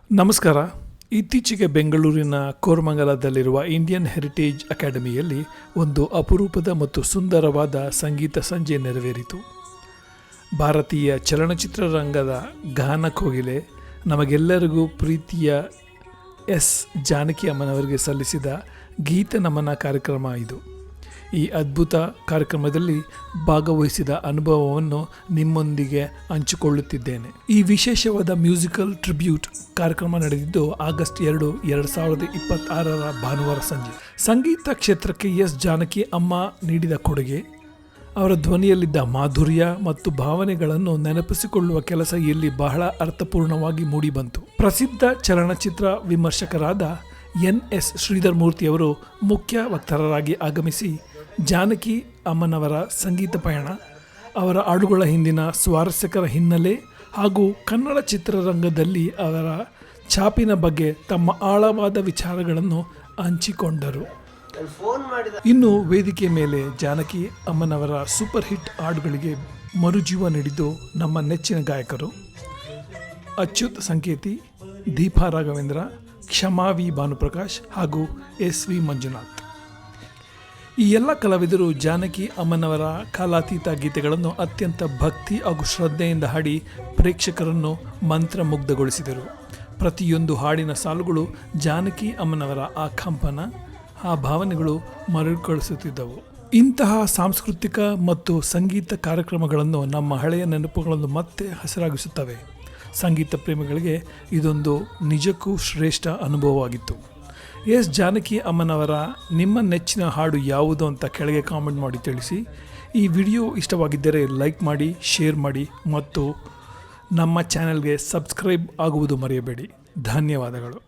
ನಮಸ್ಕಾರ. ಇತ್ತೀಚೆಗೆ ಬೆಂಗಳೂರಿನ ಕೋರಮಂಗಲದಲ್ಲಿರುವ ಇಂಡಿಯನ್ ಹೆರಿಟೇಜ್ ಅಕಾಡೆಮಿಯಲ್ಲಿ ಒಂದು ಅಪರೂಪದ ಮತ್ತು ಸುಂದರವಾದ ಸಂಗೀತ ಸಂಜೆ ನೆರವೇರಿತು. ಭಾರತೀಯ ಚಲನಚಿತ್ರರಂಗದ ಗಾನ ಕೋಗಿಲೆ, ನಮಗೆಲ್ಲರಿಗೂ ಪ್ರೀತಿಯ ಎಸ್ ಜಾನಕಿ ಅಮ್ಮನವರಿಗೆ ಸಲ್ಲಿಸಿದ ಗೀತ ನಮನ ಕಾರ್ಯಕ್ರಮ ಇದು. ಈ ಅದ್ಭುತ ಕಾರ್ಯಕ್ರಮದಲ್ಲಿ ಭಾಗವಹಿಸಿದ ಅನುಭವವನ್ನು ನಿಮ್ಮೊಂದಿಗೆ ಹಂಚಿಕೊಳ್ಳುತ್ತಿದ್ದೇನೆ. ಈ ವಿಶೇಷವಾದ ಮ್ಯೂಸಿಕಲ್ ಟ್ರಿಬ್ಯೂಟ್ ಕಾರ್ಯಕ್ರಮ ನಡೆದಿದ್ದು ಆಗಸ್ಟ್ 2, 2026 ಭಾನುವಾರ ಸಂಜೆ. ಸಂಗೀತ ಕ್ಷೇತ್ರಕ್ಕೆ ಎಸ್ ಜಾನಕಿ ಅಮ್ಮ ನೀಡಿದ ಕೊಡುಗೆ, ಅವರ ಧ್ವನಿಯಲ್ಲಿದ್ದ ಮಾಧುರ್ಯ ಮತ್ತು ಭಾವನೆಗಳನ್ನು ನೆನಪಿಸಿಕೊಳ್ಳುವ ಕೆಲಸ ಇಲ್ಲಿ ಬಹಳ ಅರ್ಥಪೂರ್ಣವಾಗಿ ಮೂಡಿಬಂತು. ಪ್ರಸಿದ್ಧ ಚಲನಚಿತ್ರ ವಿಮರ್ಶಕರಾದ NS ಶ್ರೀಧರ್ ಮೂರ್ತಿಯವರು ಮುಖ್ಯ ವಕ್ತಾರರಾಗಿ ಆಗಮಿಸಿ ಜಾನಕಿ ಅಮ್ಮನವರ ಸಂಗೀತ ಪಯಣ, ಅವರ ಹಾಡುಗಳ ಹಿಂದಿನ ಸ್ವಾರಸ್ಯಕರ ಹಿನ್ನೆಲೆ ಹಾಗೂ ಕನ್ನಡ ಚಿತ್ರರಂಗದಲ್ಲಿ ಅವರ ಛಾಪಿನ ಬಗ್ಗೆ ತಮ್ಮ ಆಳವಾದ ವಿಚಾರಗಳನ್ನು ಹಂಚಿಕೊಂಡರು. ಇನ್ನು ವೇದಿಕೆ ಮೇಲೆ ಜಾನಕಿ ಅಮ್ಮನವರ ಸೂಪರ್ ಹಿಟ್ ಹಾಡುಗಳಿಗೆ ಮರುಜೀವ ನೀಡಿದ್ದು ನಮ್ಮ ನೆಚ್ಚಿನ ಗಾಯಕರು ಅಚ್ಯುತ್ ಸಂಕೇತಿ, ದೀಪಾ ರಾಘವೇಂದ್ರ, ಕ್ಷಮಾ ವಿ ಭಾನುಪ್ರಕಾಶ್ ಹಾಗೂ SV ಮಂಜುನಾಥ್. ಈ ಎಲ್ಲ ಕಲಾವಿದರು ಜಾನಕಿ ಅಮ್ಮನವರ ಕಾಲಾತೀತ ಗೀತೆಗಳನ್ನು ಅತ್ಯಂತ ಭಕ್ತಿ ಹಾಗೂ ಶ್ರದ್ಧೆಯಿಂದ ಹಾಡಿ ಪ್ರೇಕ್ಷಕರನ್ನು ಮಂತ್ರಮುಗ್ಧಗೊಳಿಸಿದರು. ಪ್ರತಿಯೊಂದು ಹಾಡಿನ ಸಾಲುಗಳು ಜಾನಕಿ ಅಮ್ಮನವರ ಆ ಕಂಪನ, ಆ ಭಾವನೆಗಳು ಮರುಕಳಿಸುತ್ತಿದ್ದವು. ಇಂತಹ ಸಾಂಸ್ಕೃತಿಕ ಮತ್ತು ಸಂಗೀತ ಕಾರ್ಯಕ್ರಮಗಳನ್ನು ನಮ್ಮ ಹಳೆಯ ನೆನಪುಗಳನ್ನು ಮತ್ತೆ ಹಸಿರಾಗಿಸುತ್ತವೆ. ಸಂಗೀತ ಪ್ರೇಮಿಗಳಿಗೆ ಇದೊಂದು ನಿಜಕ್ಕೂ ಶ್ರೇಷ್ಠ ಅನುಭವವಾಗಿತ್ತು. ಎಸ್ ಜಾನಕಿ ಅಮ್ಮನವರ ನಿಮ್ಮ ನೆಚ್ಚಿನ ಹಾಡು ಯಾವುದು ಅಂತ ಕೆಳಗೆ ಕಾಮೆಂಟ್ ಮಾಡಿ ತಿಳಿಸಿ. ಈ ವಿಡಿಯೋ ಇಷ್ಟವಾಗಿದ್ದರೆ ಲೈಕ್ ಮಾಡಿ, ಶೇರ್ ಮಾಡಿ ಮತ್ತು ನಮ್ಮ ಚಾನೆಲ್ಗೆ ಸಬ್ಸ್ಕ್ರೈಬ್ ಆಗುವುದು ಮರೆಯಬೇಡಿ. ಧನ್ಯವಾದಗಳು.